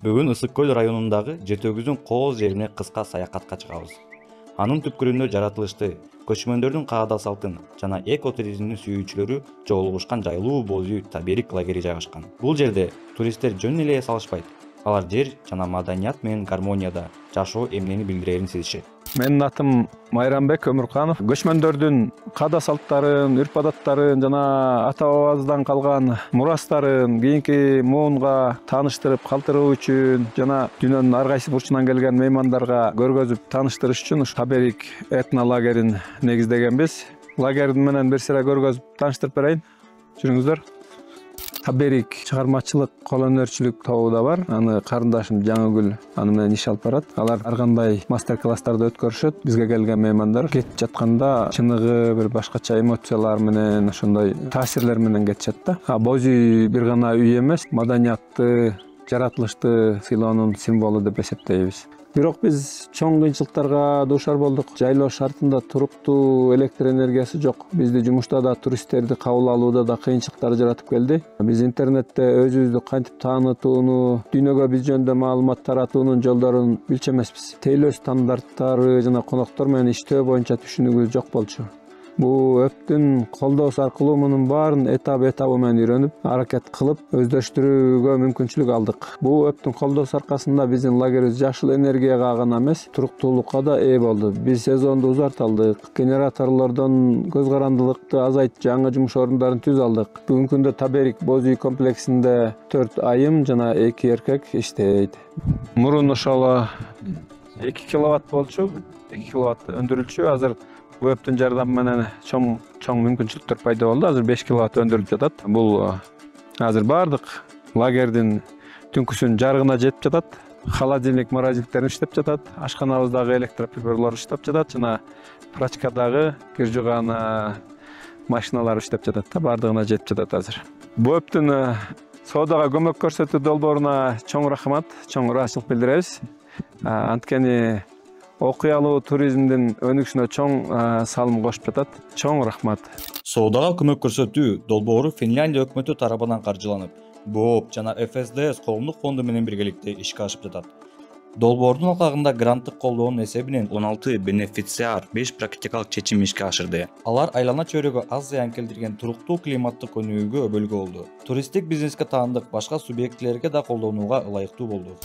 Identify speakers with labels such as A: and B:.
A: Бүгүн Ысык көл районундагы Жетөгүздүн Кооз жерине кыска саякатка чыгабыз. Анын түпкүрүндө жаратылышты, көчмөндөрдүн каада салтын жана экотуризмдин сүйүүчүлөрү жолугушкан жайлуу боз үй таберик лагери жайгашкан. Бул жерде туристтер жөн эле эс алышпайт. Алар жер жана маданият менен гармонияда жашоо эмнени билдирерин сезишет.
B: Менин атым Майрамбек Өмүрканов. Көчмөндөрдүн каада салттарын, үрп-адаттарын жана ата бабабыздан калган мурастарын кийинки муунга тааныштырып калтыруу үчүн жана дүйнөнүн ар кайсы бурчунан келген меймандарга көргөзүп тааныштырыш үчүн ушу Таберик этнолагерин негиздегенбиз. Лагердин менен бир сыйра көргөзүп тааныштырып берейин. Жүрүңүздөр. Таберик чыгармачылык, кол өнөрчүлүк тобу да бар. Аны карындашым Жаңыгүл аны менен иш алып барат. Алар ар кандай мастер-класстарды өткөрүшөт. Бизге келген меймандар кетип жатканда чыныгы бир башкача эмоциялар менен, ошондой таасирлер менен кетишет да. Боз үй бир гана үй эмес, маданиятты, жаратылышты сыйлоонун символу деп эсептейбиз. Бирок биз чоң кыйынчылыктарга дуушар болдук. Жайлоо шартында туруктуу электр энергиясы жок. Бизди жумушта да, туристтерди кабыл алууда да кыйынчылыктар жаратып келди. Биз интернетте өзүбүздү кантип таанытууну, дүйнөгө биз жөнүндө маалымат таратуунун жолдорун билчү эмеспиз. Тейлөө стандарттары жана коноктор менен иштөө боюнча түшүнүгүбүз жок болчу. Бул өптүн колдоосу аркылуу мунун баарын этап менен үйрөнүп, аракет кылып өздөштүрүүгө мүмкүнчүлүк алдык. Бул өптүн колдоосу аркасында биздин лагерибиз жашыл энергияга гана эмес, туруктуулукка да ээ болду. Биз сезонду узарталдык, генераторлордон көз карандылыкты азайтып, жаңы жумуш орундарын түзүп алдык. Бүгүнкү күндө Таберик боз үй комплексинде 4 айым жана 2 эркек иштейт. Мурун ошол 2 киловатт болчу, 2 киловатт өндүрүлчү. Азыр өптүн жардамы менен чоң мүмкүнчүлүктөр пайда болду. Азыр 5 киловатт өндүрүлүп жатат. Бул азыр бардык лагердин түнкүсүн жарыгына жетип жатат. Холодильник, морозиликтерим иштеп жатат. Ашканабыздагы электроприборлор иштеп жатат жана прачкадагы кир жууган машиналар иштеп жатат да. Бардыгына жетип жатат азыр. Бул өптүн соодага көмөк көрсөтүү долбооруна чоң рахмат, чоң ыраазычылык билдиребиз. Анткени окуялуу туризмдин өнүгүшүнө чоң салым кошуп жатат. Чоң рахмат.
A: Соодага көмөк көрсөтүү долбоору Финляндия өкмөтү тарабынан каржыланып, БООП жана ФСДС коомдук фонду менен биргеликте ишке ашып жатат. Долбоордун алкагында гранттык колдоонун эсебинен 16 бенефициар 5 практикалык чечим ишке ашырды. Алар айлана чөйрөгө аз зыян келтирген туруктуу климаттык өнүгүүгө өбөлгө болду. Туристтик бизнеске таандык башка субъектилерге да колдонууга ылайыктуу болду.